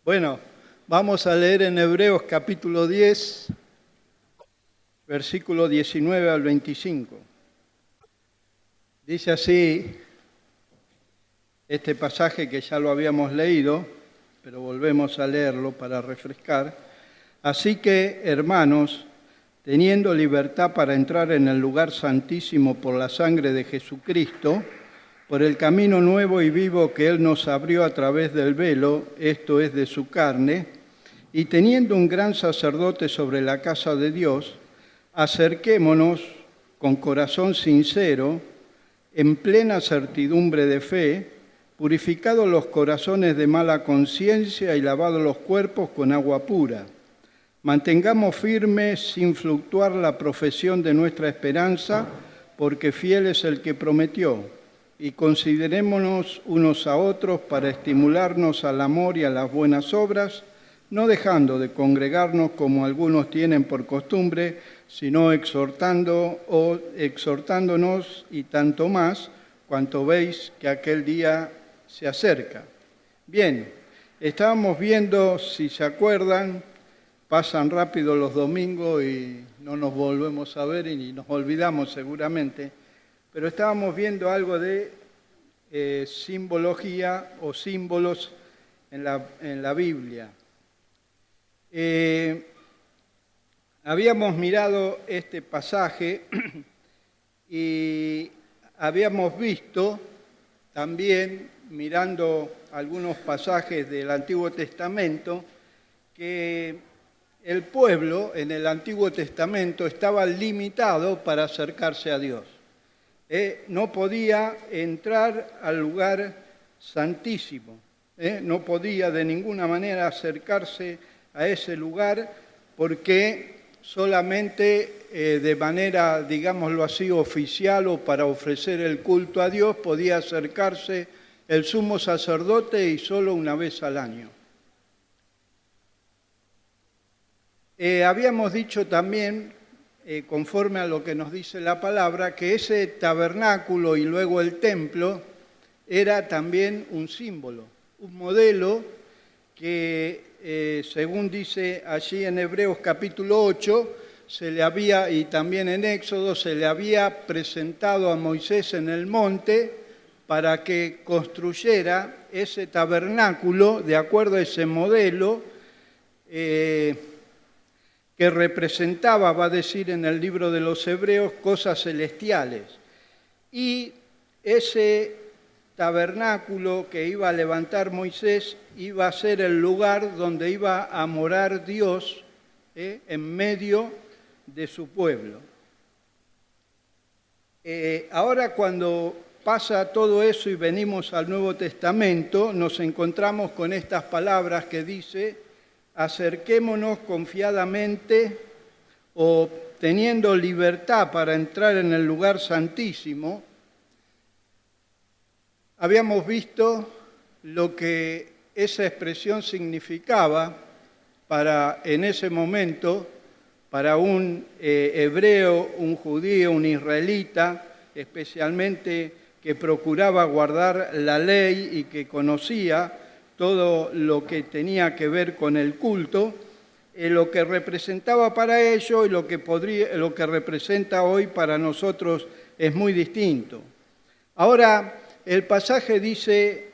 Bueno, vamos a leer en Hebreos capítulo 10, versículo 19 al 25. Dice así este pasaje que ya lo habíamos leído, pero volvemos a leerlo para refrescar. Así que, hermanos, teniendo libertad para entrar en el lugar santísimo por la sangre de Jesucristo, por el camino nuevo y vivo que Él nos abrió a través del velo, esto es de su carne, y teniendo un gran sacerdote sobre la casa de Dios, acerquémonos con corazón sincero, en plena certidumbre de fe, purificados los corazones de mala conciencia y lavados los cuerpos con agua pura. Mantengamos firme sin fluctuar la profesión de nuestra esperanza, porque fiel es el que prometió. Y considerémonos unos a otros para estimularnos al amor y a las buenas obras, no dejando de congregarnos como algunos tienen por costumbre, sino exhortándonos y tanto más, cuanto veis que aquel día se acerca. Bien, estábamos viendo, si se acuerdan, pasan rápido los domingos y no nos volvemos a ver y nos olvidamos seguramente, pero estábamos viendo algo de simbología o símbolos en la Biblia. Habíamos mirado este pasaje y habíamos visto también, mirando algunos pasajes del Antiguo Testamento, que el pueblo en el Antiguo Testamento estaba limitado para acercarse a Dios. No podía entrar al lugar santísimo, no podía de ninguna manera acercarse a ese lugar porque solamente de manera, digámoslo así, oficial o para ofrecer el culto a Dios podía acercarse el sumo sacerdote y solo una vez al año. Habíamos dicho también, conforme a lo que nos dice la palabra, que ese tabernáculo y luego el templo era también un símbolo, un modelo que, según dice allí en Hebreos capítulo 8, se le había, y también en Éxodo, se le había presentado a Moisés en el monte para que construyera ese tabernáculo de acuerdo a ese modelo que representaba, va a decir en el libro de los Hebreos, cosas celestiales. Y ese tabernáculo que iba a levantar Moisés iba a ser el lugar donde iba a morar Dios en medio de su pueblo. Ahora cuando pasa todo eso y venimos al Nuevo Testamento, nos encontramos con estas palabras que dice: acerquémonos confiadamente o teniendo libertad para entrar en el lugar santísimo. Habíamos visto lo que esa expresión significaba en ese momento, para un hebreo, un judío, un israelita, especialmente que procuraba guardar la ley y que conocía todo lo que tenía que ver con el culto, lo que representaba para ellos y lo que representa hoy para nosotros es muy distinto. Ahora, el pasaje dice,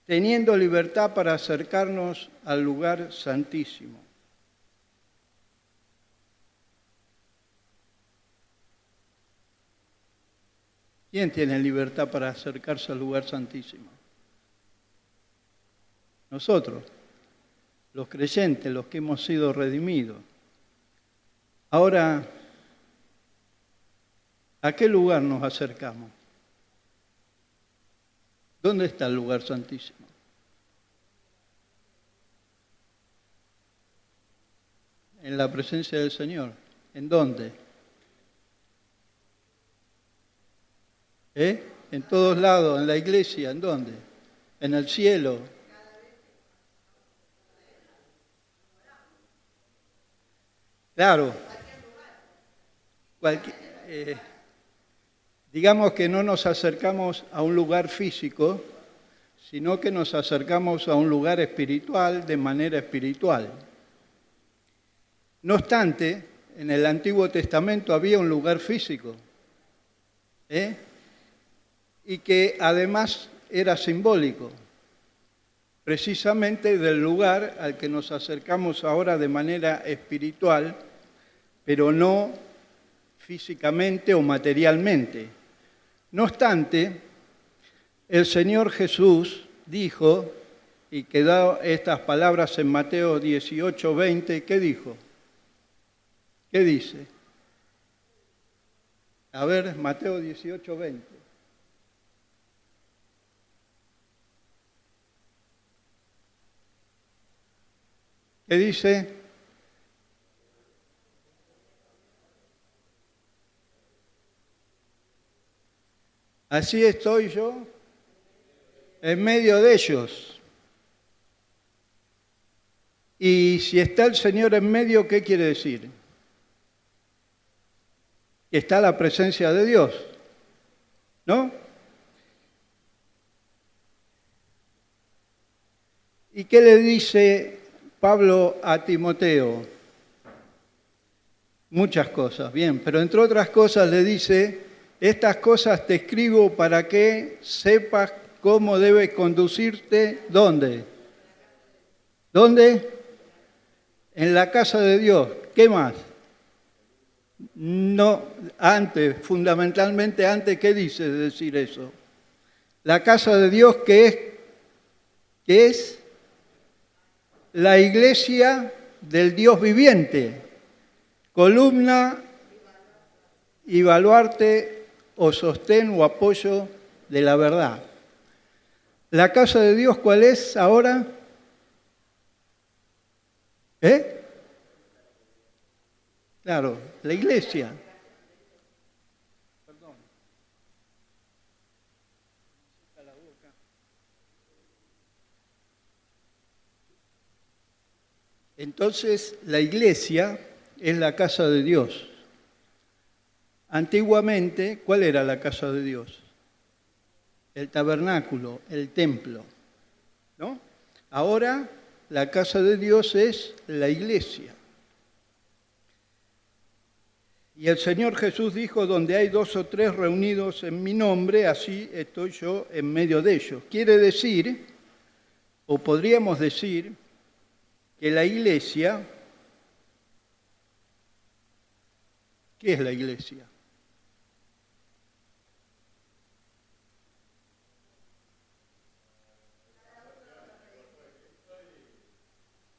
teniendo libertad para acercarnos al lugar santísimo. ¿Quién tiene libertad para acercarse al lugar santísimo? Nosotros, los creyentes, los que hemos sido redimidos. Ahora, ¿a qué lugar nos acercamos? ¿Dónde está el lugar santísimo? En la presencia del Señor. ¿En dónde? En todos lados, en la iglesia. ¿En dónde? En el cielo. Claro, digamos que no nos acercamos a un lugar físico, sino que nos acercamos a un lugar espiritual de manera espiritual. No obstante, en el Antiguo Testamento había un lugar físico, y que además era simbólico, precisamente del lugar al que nos acercamos ahora de manera espiritual, pero no físicamente o materialmente. No obstante, el Señor Jesús dijo, y quedó estas palabras en Mateo 18:20, ¿qué dijo? ¿Qué dice? A ver, Mateo 18:20. ¿Qué dice? Así estoy yo en medio de ellos. Y si está el Señor en medio, ¿qué quiere decir? Que está la presencia de Dios, ¿no? ¿Y qué le dice Pablo a Timoteo? Muchas cosas, bien, pero entre otras cosas le dice, estas cosas te escribo para que sepas cómo debes conducirte, ¿dónde? ¿Dónde? En la casa de Dios. ¿Qué más? No, antes, fundamentalmente antes, ¿qué dice decir eso? La casa de Dios que es la iglesia del Dios viviente, columna y baluarte o sostén o apoyo de la verdad. ¿La casa de Dios cuál es ahora? Claro, la iglesia. Perdón. Entonces, la iglesia es la casa de Dios. Antiguamente, ¿cuál era la casa de Dios? El tabernáculo, el templo, ¿no? Ahora, la casa de Dios es la iglesia. Y el Señor Jesús dijo, donde hay 2 o 3 reunidos en mi nombre, así estoy yo en medio de ellos. Quiere decir, o podríamos decir, que la iglesia, ¿qué es la iglesia?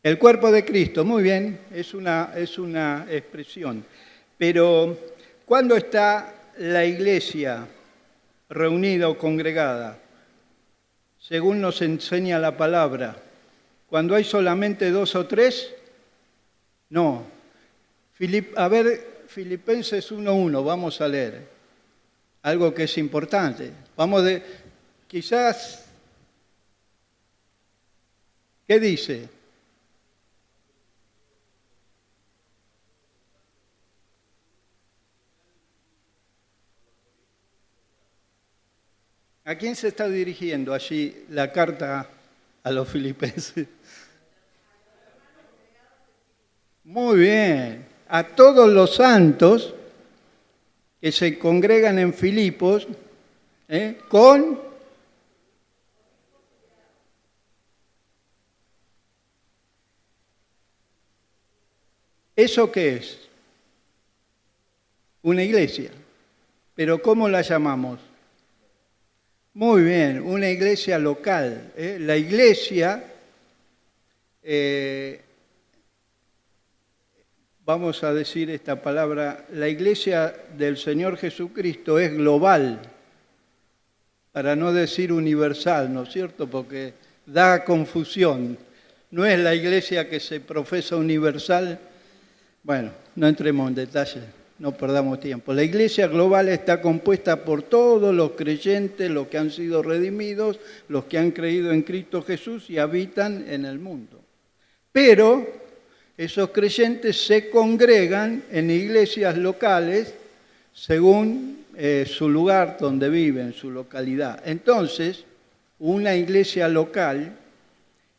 El cuerpo de Cristo, muy bien, es una expresión. Pero, ¿cuándo está la iglesia reunida o congregada? Según nos enseña la palabra. ¿Cuando hay solamente 2 o 3? No. A ver, Filipenses 1:1, vamos a leer. Algo que es importante. Quizás, ¿qué dice? ¿A quién se está dirigiendo allí la carta a los filipenses? Muy bien. A todos los santos que se congregan en Filipos, con... ¿Eso qué es? Una iglesia. ¿Pero cómo la llamamos? Muy bien, una iglesia local. La iglesia, vamos a decir esta palabra, la iglesia del Señor Jesucristo es global, para no decir universal, ¿no es cierto? Porque da confusión. No es la iglesia que se profesa universal. Bueno, no entremos en detalles. No perdamos tiempo. La iglesia global está compuesta por todos los creyentes, los que han sido redimidos, los que han creído en Cristo Jesús y habitan en el mundo. Pero esos creyentes se congregan en iglesias locales según su lugar donde viven, su localidad. Entonces, una iglesia local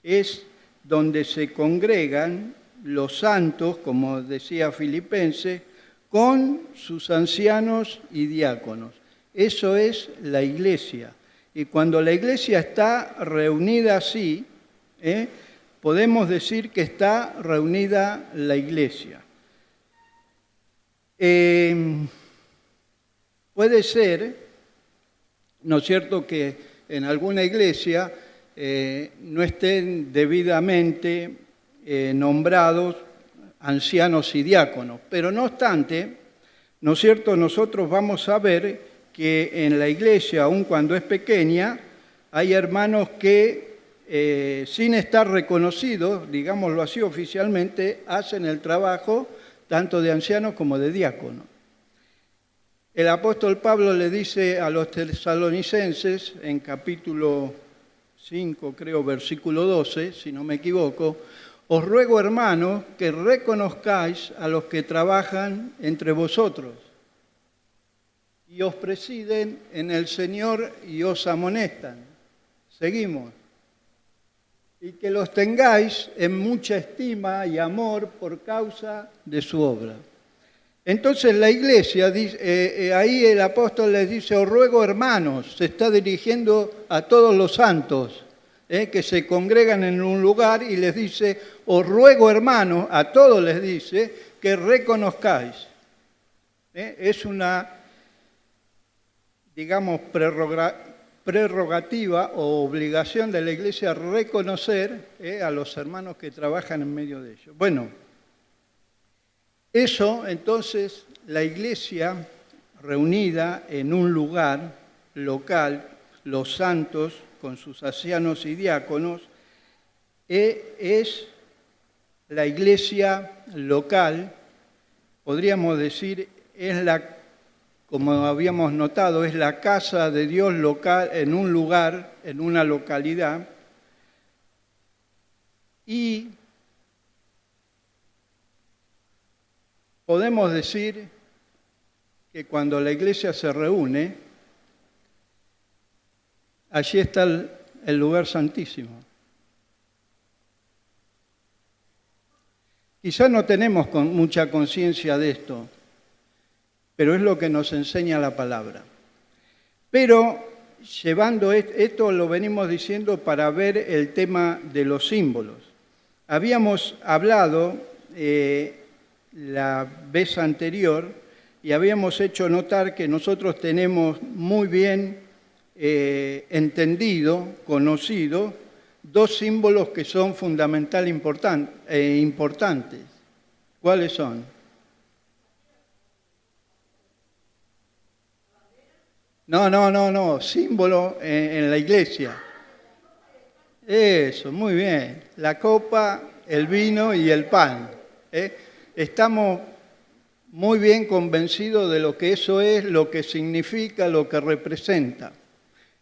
es donde se congregan los santos, como decía Filipenses, con sus ancianos y diáconos. Eso es la iglesia. Y cuando la iglesia está reunida así, podemos decir que está reunida la iglesia. Puede ser, ¿no es cierto?, que en alguna iglesia no estén debidamente nombrados ancianos y diáconos, pero no obstante, ¿no es cierto?, nosotros vamos a ver que en la iglesia, aun cuando es pequeña, hay hermanos que sin estar reconocidos, digámoslo así oficialmente, hacen el trabajo tanto de ancianos como de diáconos. El apóstol Pablo le dice a los tesalonicenses, en capítulo 5, creo, versículo 12, si no me equivoco, os ruego, hermanos, que reconozcáis a los que trabajan entre vosotros y os presiden en el Señor y os amonestan. Seguimos. Y que los tengáis en mucha estima y amor por causa de su obra. Entonces la iglesia, ahí el apóstol les dice, os ruego hermanos, se está dirigiendo a todos los santos que se congregan en un lugar y les dice, os ruego hermanos, a todos les dice, que reconozcáis. Es una, digamos, prerrogativa o obligación de la iglesia reconocer a los hermanos que trabajan en medio de ellos. Bueno, eso, entonces, la iglesia reunida en un lugar local, los santos con sus ancianos y diáconos, es la iglesia local, podríamos decir, es la, como habíamos notado, es la casa de Dios local en un lugar, en una localidad, y podemos decir que cuando la iglesia se reúne, allí está el lugar santísimo. Quizás no tenemos mucha conciencia de esto, pero es lo que nos enseña la palabra. Pero llevando esto lo venimos diciendo para ver el tema de los símbolos. Habíamos hablado la vez anterior y habíamos hecho notar que nosotros tenemos muy bien entendido, conocido, dos símbolos que son fundamental importantes. ¿Cuáles son? No, símbolo en la iglesia. Eso, muy bien. La copa, el vino y el pan. Estamos muy bien convencidos de lo que eso es, lo que significa, lo que representa.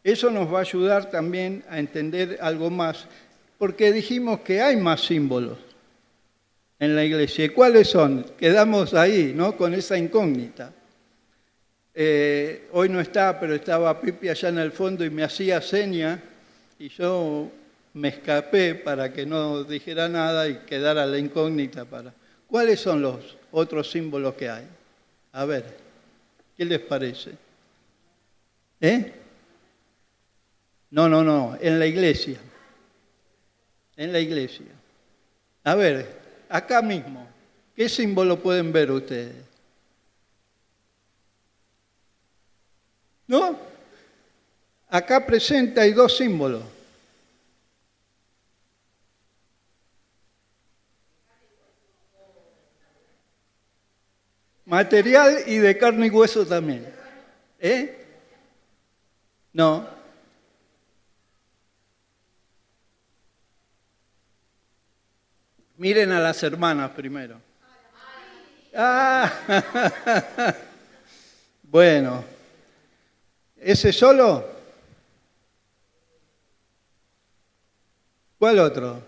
Eso nos va a ayudar también a entender algo más, porque dijimos que hay más símbolos en la iglesia. ¿Y cuáles son? Quedamos ahí, ¿no?, con esa incógnita. Hoy no está, pero estaba Pipi allá en el fondo y me hacía seña y yo me escapé para que no dijera nada y quedara la incógnita para... ¿Cuáles son los otros símbolos que hay? A ver, ¿qué les parece? No, en la iglesia. En la iglesia. A ver, acá mismo, ¿qué símbolo pueden ver ustedes? ¿No? Acá presente hay dos símbolos. Material y de carne y hueso también. No. Miren a las hermanas primero. Ah, bueno. ¿Ese solo? ¿Cuál otro?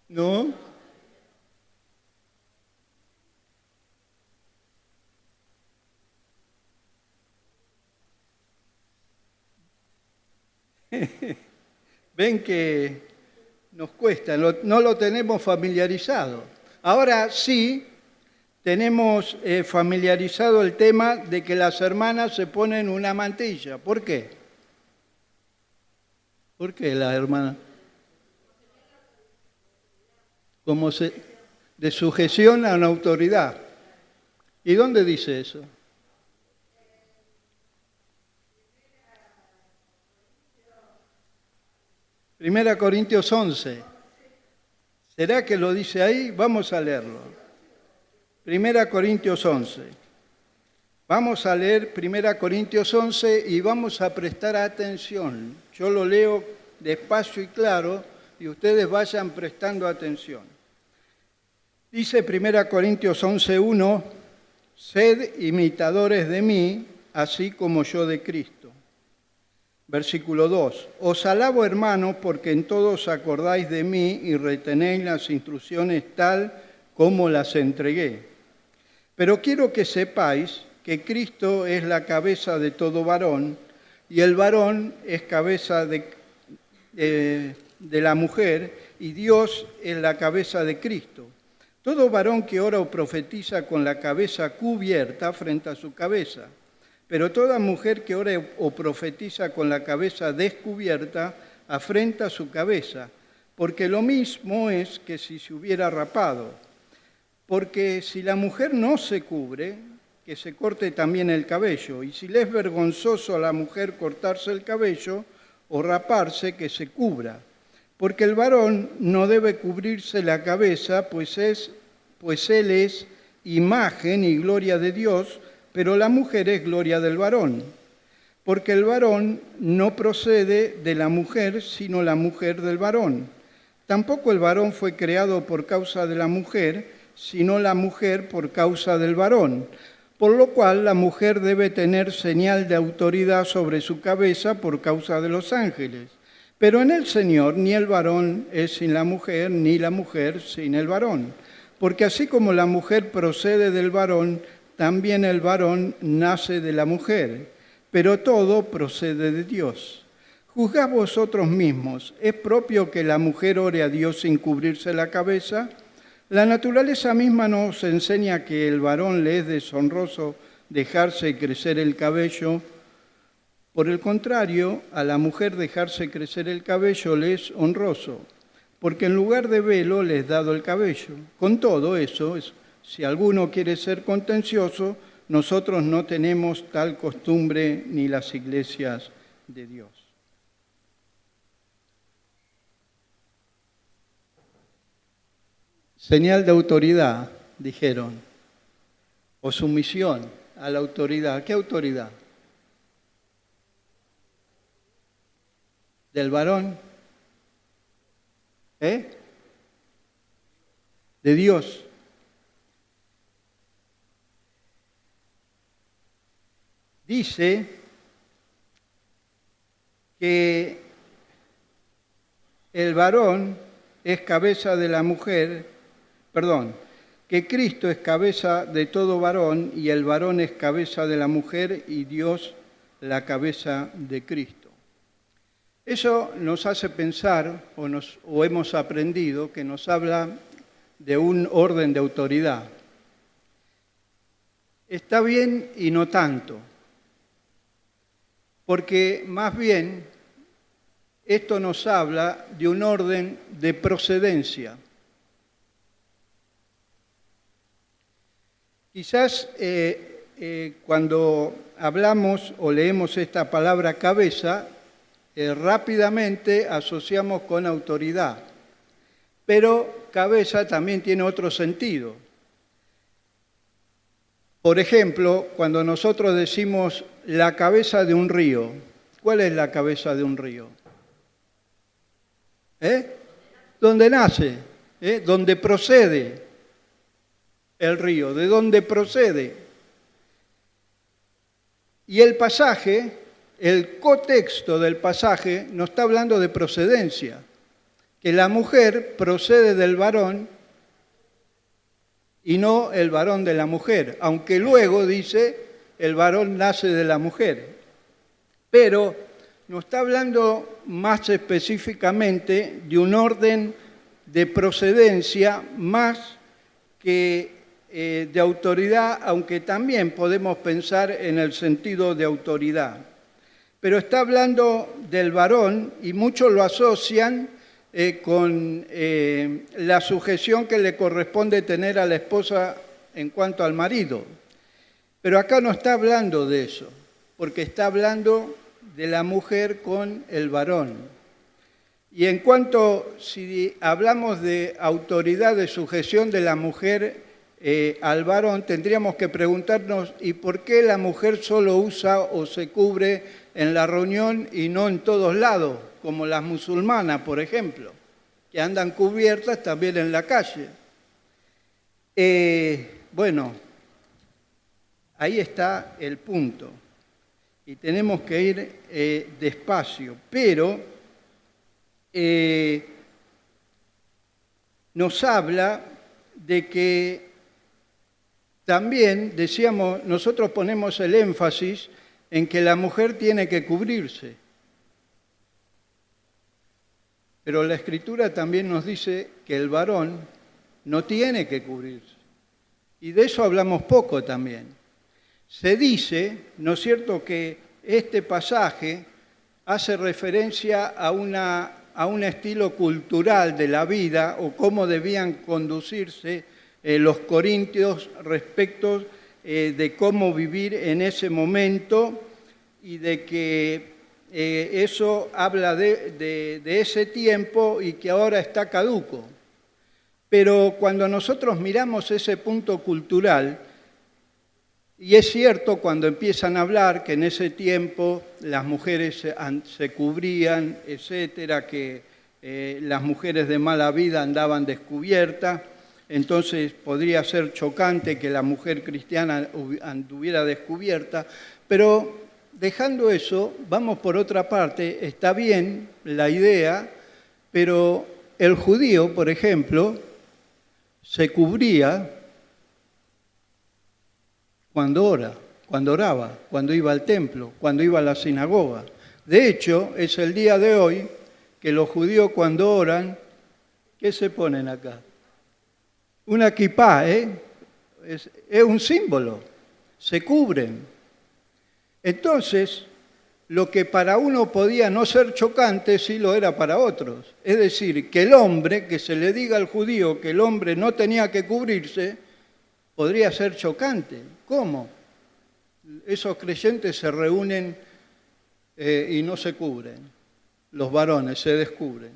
¿No? Ven que nos cuesta, no lo tenemos familiarizado. Ahora sí tenemos familiarizado el tema de que las hermanas se ponen una mantilla. ¿Por qué? ¿Por qué las hermanas? De sujeción a una autoridad. ¿Y dónde dice eso? Primera Corintios 11. ¿Será que lo dice ahí? Vamos a leerlo. Primera Corintios 11. Vamos a leer Primera Corintios 11 y vamos a prestar atención. Yo lo leo despacio y claro y ustedes vayan prestando atención. Dice Primera Corintios 11:1, sed imitadores de mí, así como yo de Cristo. Versículo 2. Os alabo, hermanos, porque en todo os acordáis de mí y retenéis las instrucciones tal como las entregué. Pero quiero que sepáis que Cristo es la cabeza de todo varón y el varón es cabeza de la mujer y Dios es la cabeza de Cristo. Todo varón que ora o profetiza con la cabeza cubierta frente a su cabeza. Pero toda mujer que ora o profetiza con la cabeza descubierta afrenta su cabeza, porque lo mismo es que si se hubiera rapado. Porque si la mujer no se cubre, que se corte también el cabello, y si le es vergonzoso a la mujer cortarse el cabello o raparse, que se cubra. Porque el varón no debe cubrirse la cabeza, pues él es imagen y gloria de Dios, pero la mujer es gloria del varón, porque el varón no procede de la mujer, sino la mujer del varón. Tampoco el varón fue creado por causa de la mujer, sino la mujer por causa del varón. Por lo cual la mujer debe tener señal de autoridad sobre su cabeza por causa de los ángeles. Pero en el Señor ni el varón es sin la mujer, ni la mujer sin el varón. Porque así como la mujer procede del varón, también el varón nace de la mujer, pero todo procede de Dios. Juzgad vosotros mismos, ¿es propio que la mujer ore a Dios sin cubrirse la cabeza? La naturaleza misma nos enseña que el varón le es deshonroso dejarse crecer el cabello. Por el contrario, a la mujer dejarse crecer el cabello le es honroso, porque en lugar de velo le es dado el cabello. Con todo eso, si alguno quiere ser contencioso, nosotros no tenemos tal costumbre ni las iglesias de Dios. Señal de autoridad, dijeron, o sumisión a la autoridad. ¿Qué autoridad? ¿Del varón? De Dios. Dice que el varón es cabeza de la mujer, que Cristo es cabeza de todo varón y el varón es cabeza de la mujer y Dios la cabeza de Cristo. Eso nos hace pensar, o hemos aprendido, que nos habla de un orden de autoridad. Está bien y no tanto, porque más bien esto nos habla de un orden de procedencia. Quizás cuando hablamos o leemos esta palabra cabeza, rápidamente asociamos con autoridad, pero cabeza también tiene otro sentido. Por ejemplo, cuando nosotros decimos la cabeza de un río, ¿cuál es la cabeza de un río? ¿Dónde nace? ¿Dónde procede el río? ¿De dónde procede? Y el pasaje, el contexto del pasaje nos está hablando de procedencia, que la mujer procede del varón y no el varón de la mujer, aunque luego dice el varón nace de la mujer. Pero nos está hablando más específicamente de un orden de procedencia más que de autoridad, aunque también podemos pensar en el sentido de autoridad. Pero está hablando del varón y muchos lo asocian con la sujeción que le corresponde tener a la esposa en cuanto al marido. Pero acá no está hablando de eso, porque está hablando de la mujer con el varón. Y en cuanto, si hablamos de autoridad de sujeción de la mujer al varón, tendríamos que preguntarnos, ¿y por qué la mujer solo usa o se cubre en la reunión y no en todos lados, como las musulmanas, por ejemplo, que andan cubiertas también en la calle? Bueno, ahí está el punto. Y tenemos que ir despacio, pero nos habla de que también, decíamos, nosotros ponemos el énfasis en que la mujer tiene que cubrirse. Pero la Escritura también nos dice que el varón no tiene que cubrirse. Y de eso hablamos poco también. Se dice, ¿no es cierto?, que este pasaje hace referencia a un estilo cultural de la vida o cómo debían conducirse los corintios respecto de cómo vivir en ese momento y de que eso habla de ese tiempo y que ahora está caduco. Pero cuando nosotros miramos ese punto cultural, y es cierto cuando empiezan a hablar que en ese tiempo las mujeres se cubrían, etcétera, que las mujeres de mala vida andaban descubiertas, entonces podría ser chocante que la mujer cristiana anduviera descubierta, pero dejando eso, vamos por otra parte, está bien la idea, pero el judío, por ejemplo, se cubría cuando oraba, cuando iba al templo, cuando iba a la sinagoga. De hecho, es el día de hoy que los judíos cuando oran, ¿qué se ponen acá? Una kipá, es un símbolo, se cubren. Entonces, lo que para uno podía no ser chocante, sí lo era para otros. Es decir, que el hombre, que se le diga al judío que el hombre no tenía que cubrirse, podría ser chocante. ¿Cómo? Esos creyentes se reúnen y no se cubren. Los varones se descubren.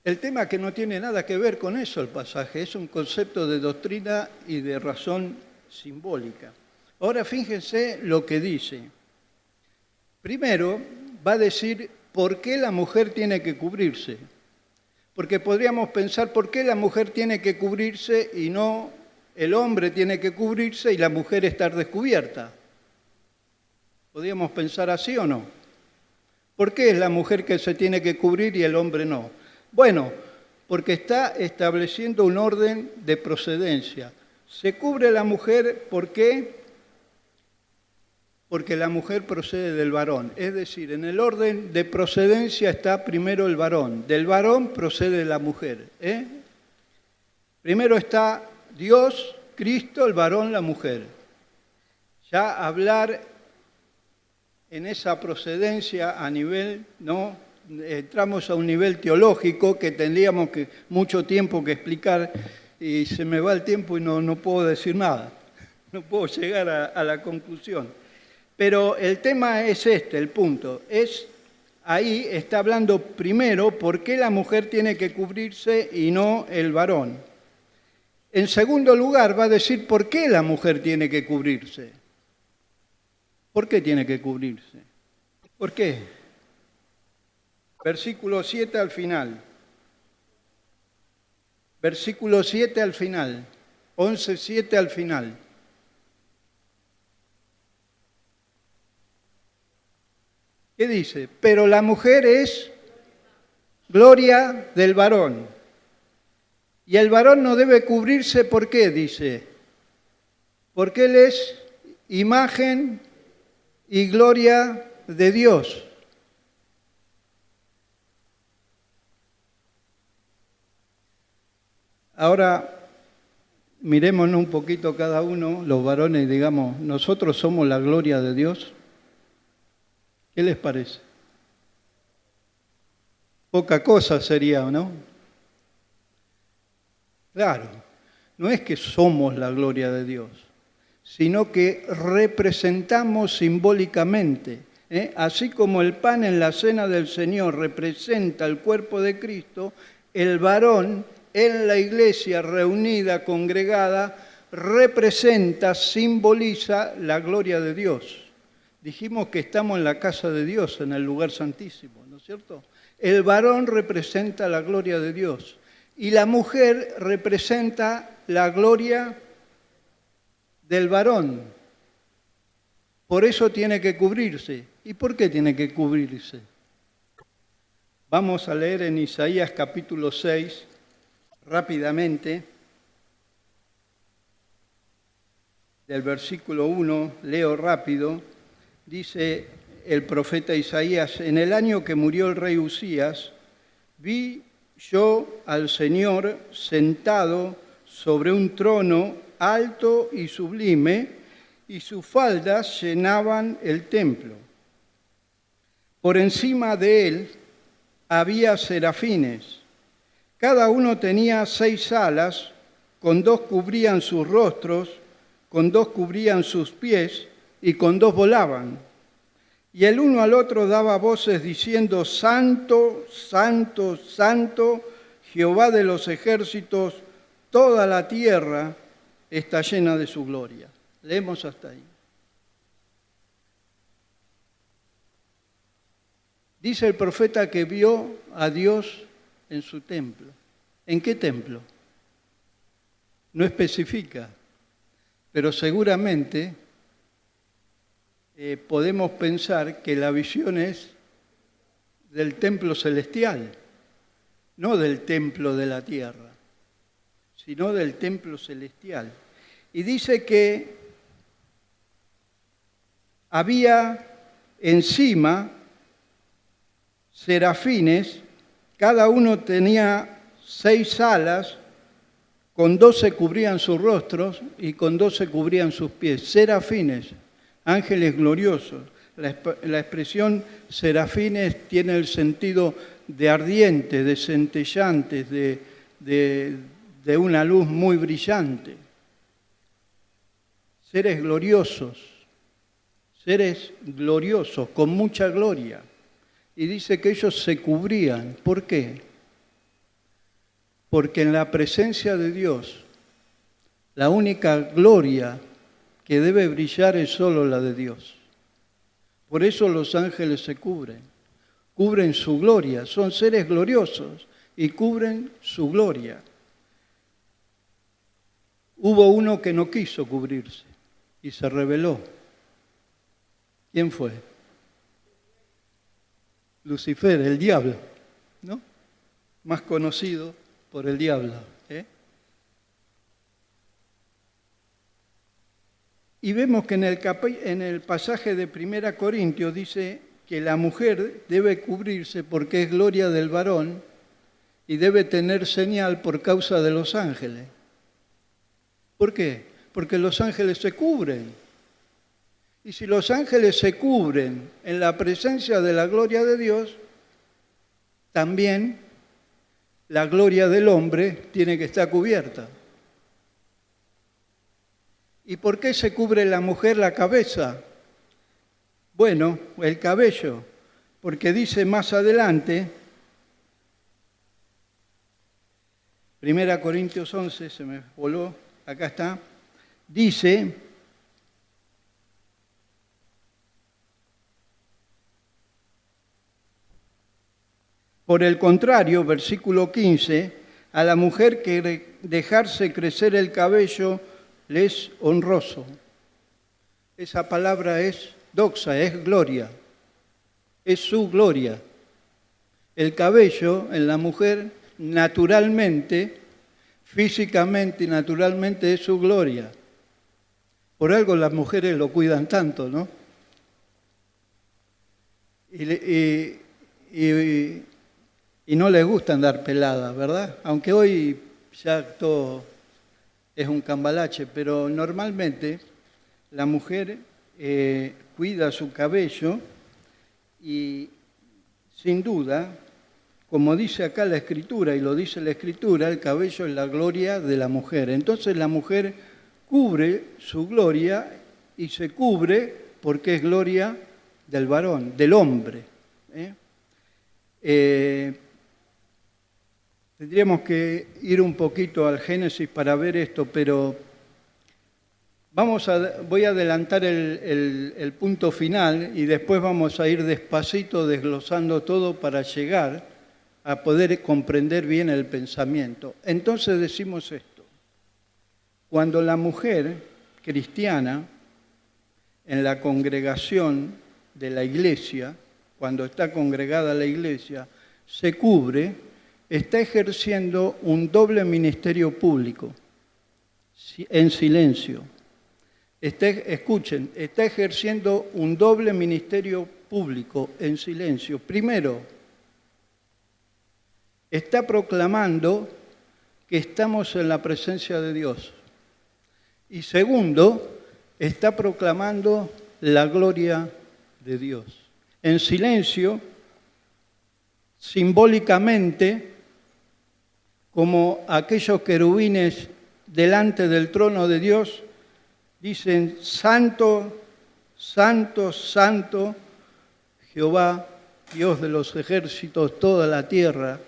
El tema que no tiene nada que ver con eso el pasaje, es un concepto de doctrina y de razón simbólica. Ahora fíjense lo que dice. Primero va a decir por qué la mujer tiene que cubrirse. Porque podríamos pensar por qué la mujer tiene que cubrirse y no el hombre tiene que cubrirse y la mujer estar descubierta. ¿Podríamos pensar así o no? ¿Por qué es la mujer que se tiene que cubrir y el hombre no? Bueno, porque está estableciendo un orden de procedencia. Se cubre la mujer, ¿por qué? Porque la mujer procede del varón. Es decir, en el orden de procedencia está primero el varón. Del varón procede la mujer. Primero está Dios, Cristo, el varón, la mujer. Ya hablar en esa procedencia a nivel, ¿no? Entramos a un nivel teológico que tendríamos mucho tiempo que explicar y se me va el tiempo y no puedo decir nada. No puedo llegar a la conclusión. Pero el tema es el punto. Ahí está hablando primero por qué la mujer tiene que cubrirse y no el varón. En segundo lugar va a decir por qué la mujer tiene que cubrirse. ¿Por qué tiene que cubrirse? ¿Por qué? Versículo 7 al final. Versículo 7 al final. 11:7 al final. ¿Qué dice? Pero la mujer es gloria del varón. Y el varón no debe cubrirse, ¿por qué? Dice, porque él es imagen y gloria de Dios. Ahora, mirémonos un poquito cada uno, los varones, y digamos, ¿nosotros somos la gloria de Dios? ¿Qué les parece? Poca cosa sería, ¿no? Claro, no es que somos la gloria de Dios, sino que representamos simbólicamente, así como el pan en la cena del Señor representa el cuerpo de Cristo, el varón en la iglesia reunida, congregada, representa, simboliza la gloria de Dios. Dijimos que estamos en la casa de Dios, en el lugar santísimo, ¿no es cierto? El varón representa la gloria de Dios y la mujer representa la gloria del varón. Por eso tiene que cubrirse. ¿Y por qué tiene que cubrirse? Vamos a leer en Isaías capítulo 6, rápidamente, del versículo 1, leo rápido, dice el profeta Isaías: en el año que murió el rey Usías, vi yo al Señor sentado sobre un trono alto y sublime, y sus faldas llenaban el templo. Por encima de él había serafines. Cada uno tenía 6 alas, con 2 cubrían sus rostros, con 2 cubrían sus pies, y con 2 volaban. Y el uno al otro daba voces diciendo: Santo, Santo, Santo, Jehová de los ejércitos, toda la tierra está llena de su gloria. Leemos hasta ahí. Dice el profeta que vio a Dios en su templo. ¿En qué templo? No especifica, pero seguramente podemos pensar que la visión es del templo celestial, no del templo de la tierra, sino del templo celestial. Y dice que había encima serafines, cada uno tenía 6 alas, con 2 se cubrían sus rostros y con 2 se cubrían sus pies. Serafines, ángeles gloriosos. La expresión serafines tiene el sentido de ardiente, de centellantes, de una luz muy brillante. Seres gloriosos, con mucha gloria. Y dice que ellos se cubrían. ¿Por qué? Porque en la presencia de Dios, la única gloria que debe brillar es solo la de Dios. Por eso los ángeles se cubren su gloria, son seres gloriosos y cubren su gloria. Hubo uno que no quiso cubrirse y se rebeló. ¿Quién fue? Lucifer, el diablo, ¿no? Más conocido por el diablo. Y vemos que en el pasaje de 1 Corintios dice que la mujer debe cubrirse porque es gloria del varón y debe tener señal por causa de los ángeles. ¿Por qué? Porque los ángeles se cubren. Y si los ángeles se cubren en la presencia de la gloria de Dios, también la gloria del hombre tiene que estar cubierta. ¿Y por qué se cubre la mujer la cabeza? Bueno, el cabello, porque dice más adelante, 1 Corintios 11, se me voló, acá está, dice: por el contrario, versículo 15, a la mujer que dejarse crecer el cabello le es honroso. Esa palabra es doxa, es gloria, es su gloria. El cabello en la mujer naturalmente, físicamente y naturalmente es su gloria. Por algo las mujeres lo cuidan tanto, ¿no? Y no les gusta andar peladas, ¿verdad? Aunque hoy ya todo es un cambalache, pero normalmente la mujer cuida su cabello y sin duda, como dice acá la Escritura, y lo dice la Escritura, el cabello es la gloria de la mujer. Entonces la mujer cubre su gloria y se cubre porque es gloria del varón, del hombre. Tendríamos que ir un poquito al Génesis para ver esto, pero voy a adelantar el punto final y después vamos a ir despacito desglosando todo para llegar a poder comprender bien el pensamiento. Entonces decimos esto: cuando la mujer cristiana en la congregación de la iglesia, cuando está congregada la iglesia, se cubre, está ejerciendo un doble ministerio público, en silencio. Escuchen, está ejerciendo un doble ministerio público en silencio. Primero, está proclamando que estamos en la presencia de Dios. Y segundo, está proclamando la gloria de Dios. En silencio, simbólicamente, como aquellos querubines delante del trono de Dios, dicen: Santo, Santo, Santo, Jehová, Dios de los ejércitos, toda la tierra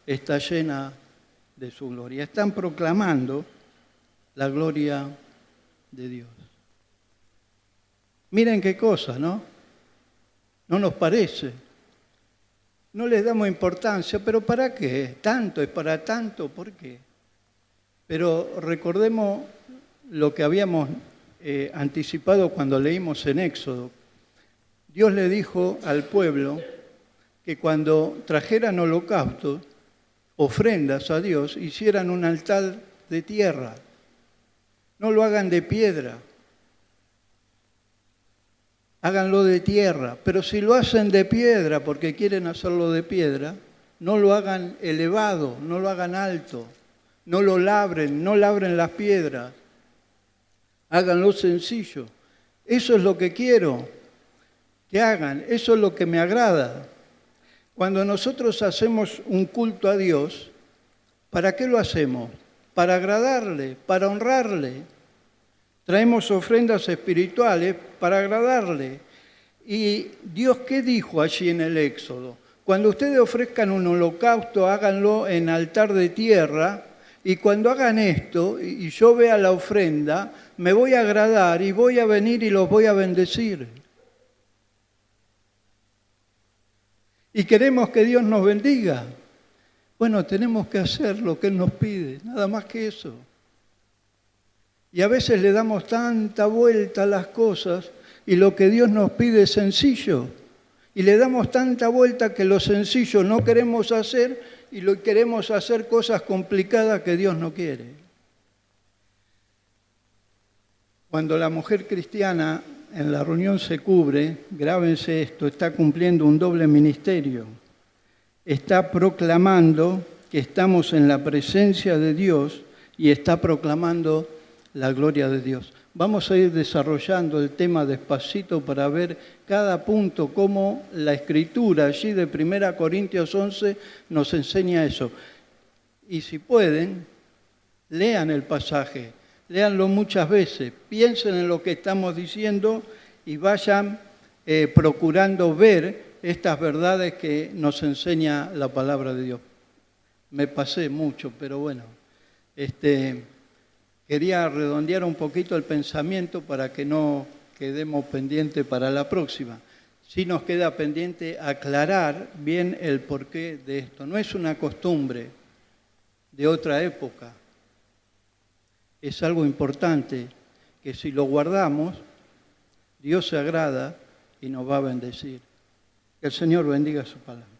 está llena de su gloria. Están proclamando la gloria de Dios. Miren qué cosa, ¿no? ¿No nos parece? No les damos importancia, pero ¿para qué? ¿Tanto? ¿Es para tanto? ¿Por qué? Pero recordemos lo que habíamos anticipado cuando leímos en Éxodo. Dios le dijo al pueblo que cuando trajeran holocaustos, ofrendas a Dios, hicieran un altar de tierra. No lo hagan de piedra. Háganlo de tierra. Pero si lo hacen de piedra porque quieren hacerlo de piedra, no lo hagan elevado, no lo hagan alto, no lo labren, no labren las piedras. Háganlo sencillo. Eso es lo que quiero que hagan, eso es lo que me agrada. Cuando nosotros hacemos un culto a Dios, ¿para qué lo hacemos? Para agradarle, para honrarle. Traemos ofrendas espirituales para agradarle. ¿Y Dios qué dijo allí en el Éxodo? Cuando ustedes ofrezcan un holocausto, háganlo en altar de tierra, y cuando hagan esto, y yo vea la ofrenda, me voy a agradar y voy a venir y los voy a bendecir. Y queremos que Dios nos bendiga. Bueno, tenemos que hacer lo que Él nos pide, nada más que eso. Y a veces le damos tanta vuelta a las cosas y lo que Dios nos pide es sencillo. Y le damos tanta vuelta que lo sencillo no queremos hacer y lo queremos hacer cosas complicadas que Dios no quiere. Cuando la mujer cristiana en la reunión se cubre, grábense esto, está cumpliendo un doble ministerio. Está proclamando que estamos en la presencia de Dios y está proclamando la gloria de Dios. Vamos a ir desarrollando el tema despacito para ver cada punto, cómo la Escritura allí de 1 Corintios 11 nos enseña eso. Y si pueden, lean el pasaje, léanlo muchas veces, piensen en lo que estamos diciendo y vayan procurando ver estas verdades que nos enseña la palabra de Dios. Me pasé mucho, pero bueno, quería redondear un poquito el pensamiento para que no quedemos pendientes para la próxima. Sí nos queda pendiente aclarar bien el porqué de esto. No es una costumbre de otra época. Es algo importante que si lo guardamos, Dios se agrada y nos va a bendecir. Que el Señor bendiga su palabra.